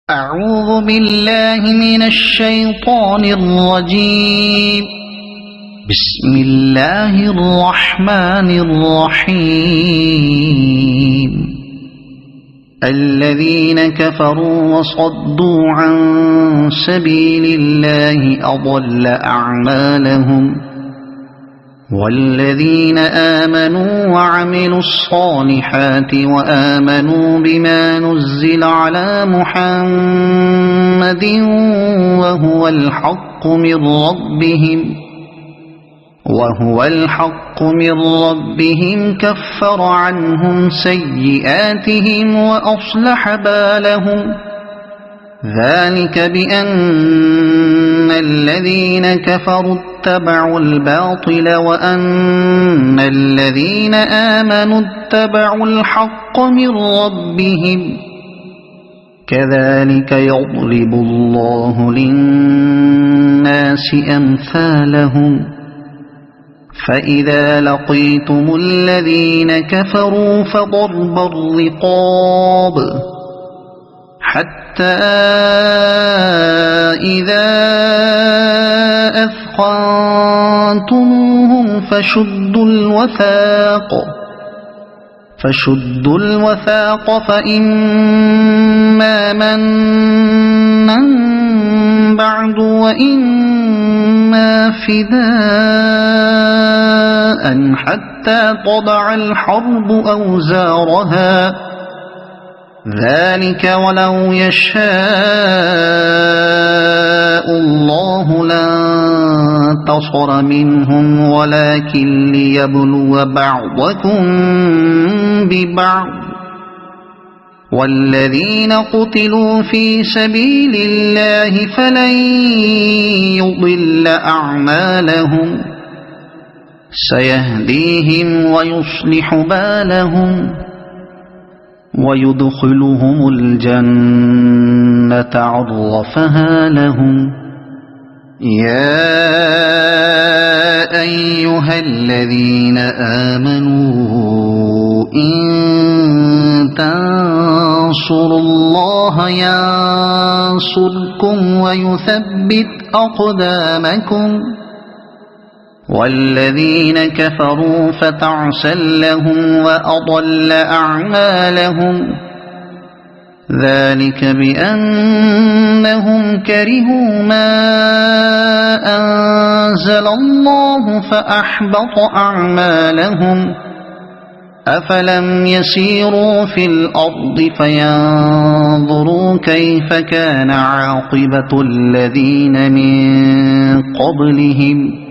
أعوذ بالله من الشيطان الرجيم. بسم الله الرحمن الرحيم. الذين كفروا وصدوا عن سبيل الله أضل أعمالهم، والذين آمنوا وعملوا الصالحات وآمنوا بما نزل على محمد وهو الحق من ربهم كفر عنهم سيئاتهم وأصلح بالهم. ذلك بأن الذين كفروا اتبعوا الباطل وأن الذين آمنوا اتبعوا الحق من ربهم. كذلك يضرب الله للناس أمثالهم. فإذا لقيتم الذين كفروا فضرب الرقاب حتى إذا أثخنتموهم فشدوا الوثاق فإما منا بعد وإما فداء حتى تضع الحرب أوزارها. ذلك ولو يشاء الله لانتصر منهم ولكن ليبلو بعضكم ببعض. والذين قتلوا في سبيل الله فلن يضل أعمالهم، سيهديهم ويصلح بالهم ويدخلهم الجنة عرفها لهم. يا أيها الذين آمنوا إن تنصروا الله ينصركم ويثبت أقدامكم. والذين كفروا فتعسا لهم وأضل أعمالهم. ذلك بأنهم كرهوا ما أنزل الله فأحبط أعمالهم. أفلم يسيروا في الأرض فينظروا كيف كان عاقبة الذين من قبلهم.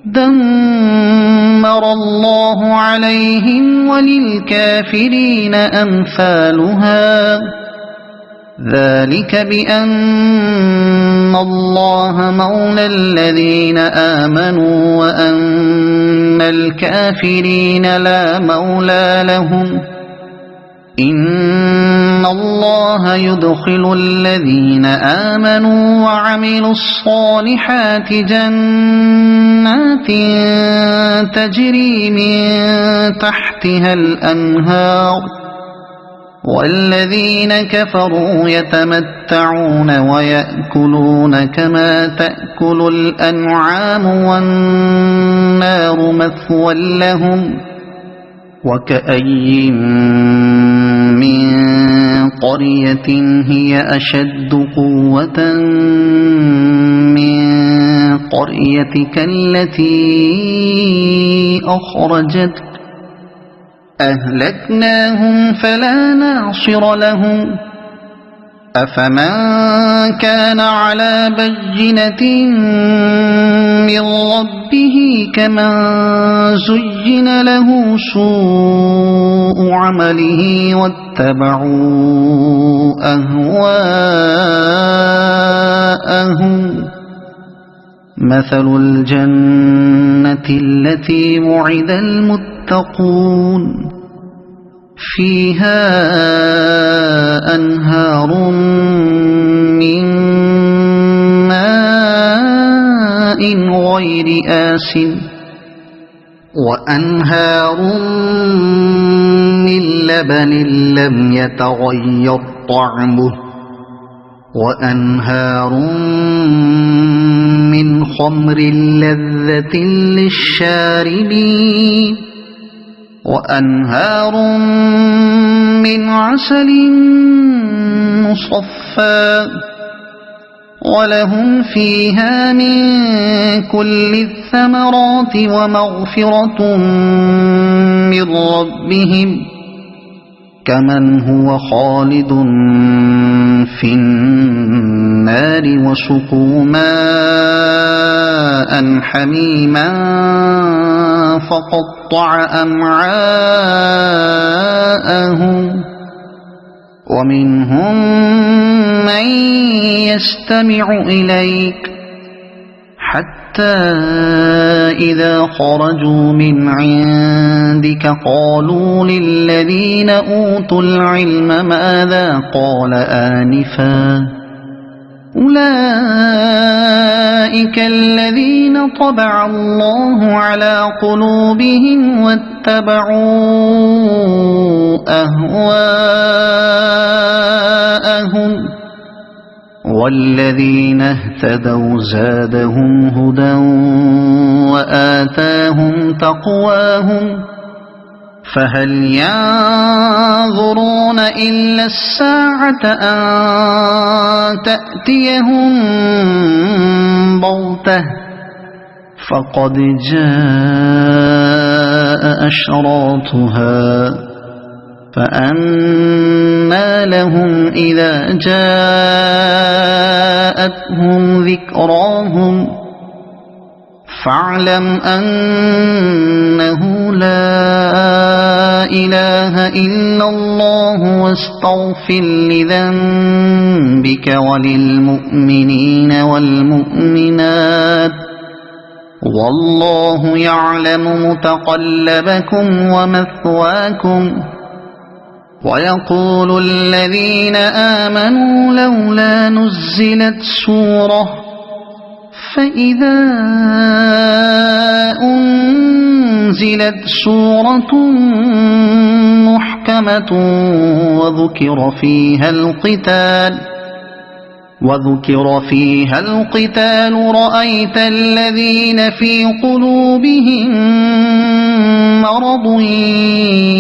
دمر الله عليهم وللكافرين أمثالها. ذلك بأن الله مولى الذين آمنوا وأن الكافرين لا مولى لهم. إن الله يدخل الذين آمنوا وعملوا الصالحات جنات تجري من تحتها الأنهار، والذين كفروا يتمتعون ويأكلون كما تأكل الأنعام والنار مثوى لهم. وكأي من قرية هي أشد قوة من قريتك التي أخرجتك أهلكناهم فلا ناصر لهم. أفمن كان على بينة من ربه كمن زين له سوء عمله واتبعوا أهواءهم. مثل الجنة التي وعد المتقون فيها أنهار من ماء غير آسن وأنهار من لبن لم يتغير طعمه وأنهار من خمر لذة للشاربين وأنهار من عسل مصفى ولهم فيها من كل الثمرات ومغفرة من ربهم كمن هو خالد في النار وسقوا ماء حميما فقطع أمعاءهم ومنهم من يستمع إليك حتى إذا خرجوا من عندك قالوا للذين أوتوا العلم ماذا قال آنفا أولئك الذين طبع الله على قلوبهم واتبعوا أهواءهم والذين اهتدوا زادهم هدى وآتاهم تقواهم فهل ينظرون إلا الساعة أن تأتيهم بغتة فقد جاء أشراطها فأنى لهم إذا جاءتهم ذكراهم فاعلم أنه لا إله إلا الله واستغفر لذنبك وللمؤمنين والمؤمنات والله يعلم متقلبكم ومثواكم ويقول الذين آمنوا لولا نزلت سورة فإذا أنزلت سورة محكمة وذكر فيها القتال رأيت الذين في قلوبهم مرض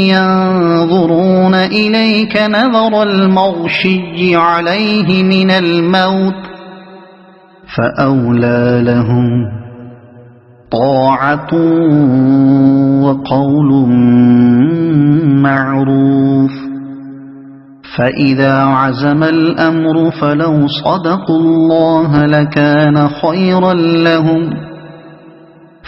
ينظرون إليك نظر المغشي عليه من الموت فأولى لهم طاعة وقول معروف فإذا عزم الأمر فلو صدقوا الله لكان خيرا لهم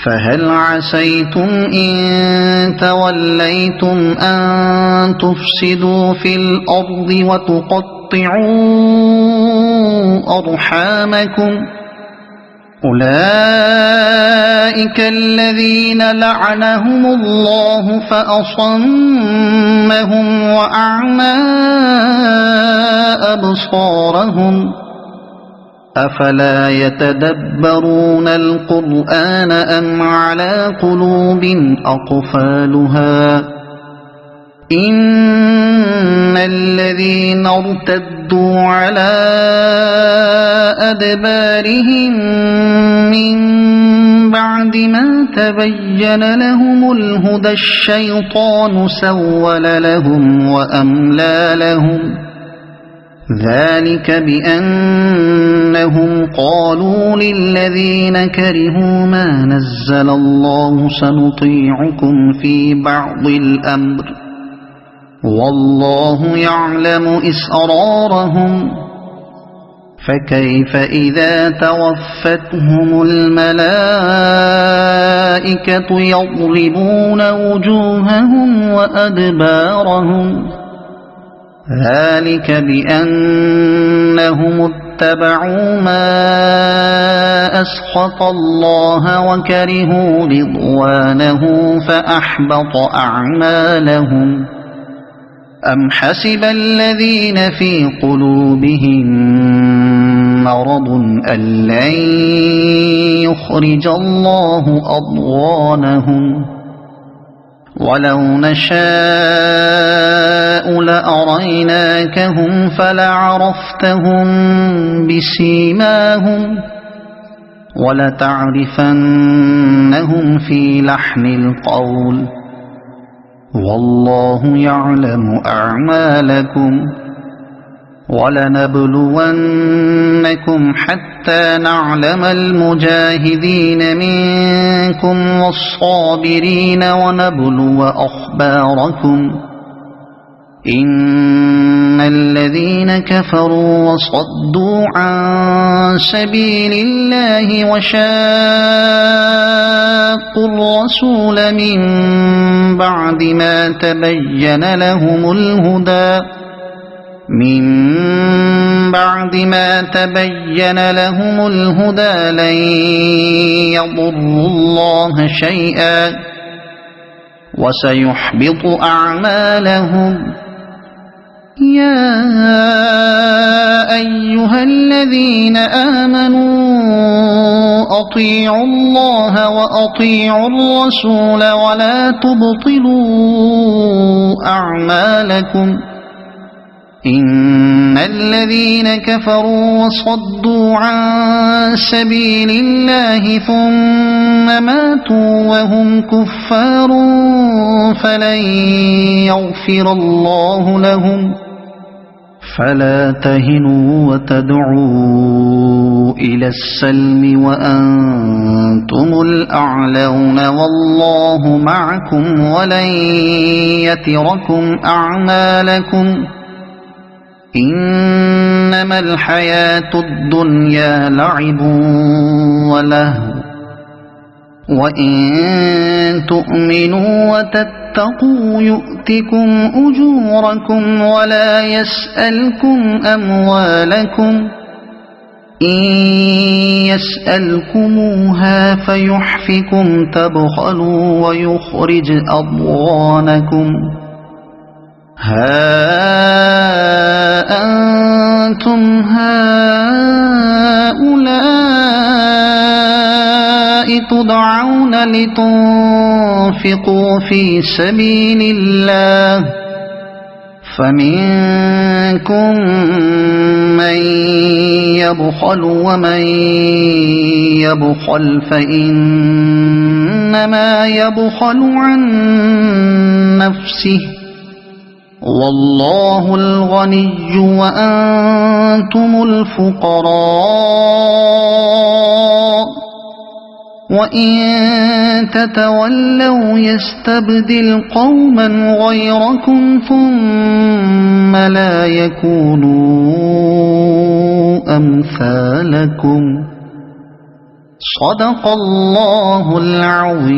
فهل عسيتم إن توليتم أن تفسدوا في الأرض وتقطعوا أرحامكم أولئك الذين لعنهم الله فأصمهم وأعمى أبصارهم أفلا يتدبرون القرآن أم على قلوب أقفالها إن الذين ارتدوا على أدبارهم من بعد ما تبين لهم الهدى الشيطان سول لهم وأملى لهم ذلك بأنهم قالوا للذين كرهوا ما نزل الله سنطيعكم في بعض الأمر والله يعلم إسرارهم فكيف إذا توفتهم الملائكة يضربون وجوههم وأدبارهم ذلك بأنهم اتبعوا ما أسخط الله وكرهوا رضوانه فأحبط أعمالهم أم حسب الذين في قلوبهم مرض أن لن يخرج الله أضغانهم ولو نشاء لأريناكهم فلعرفتهم بسيماهم ولتعرفنهم في لحن القول والله يعلم أعمالكم ولنبلونكم حتى نعلم المجاهدين منكم والصابرين ونبلو أخباركم إن الذين كفروا وصدوا عن سبيل الله وشاقوا الرسول من بعد ما تبين لهم الهدى لن يضروا الله شيئا وسيحبط أعمالهم يا أيها الذين آمنوا أطيعوا الله وأطيعوا الرسول ولا تبطلوا أعمالكم إن الذين كفروا وصدوا عن سبيل الله ثم ماتوا وهم كفار فلن يغفر الله لهم فلا تهنوا وتدعوا إلى السلم وأنتم الأعلون والله معكم ولن يتركم أعمالكم إنما الحياة الدنيا لعب ولهو وإن تؤمنوا وتتقوا يؤتكم أجوركم ولا يسألكم أموالكم إن يسألكموها فيحفكم تبخلوا ويخرج أضغانكم ها أنتم هؤلاء تدعون لتنفقوا في سبيل الله فمنكم من يبخل ومن يبخل فإنما يبخل عن نفسه والله الغني وأنتم الفقراء وإن تتولوا يستبدل قوما غيركم ثم لا يكونوا أمثالكم صدق الله العظيم.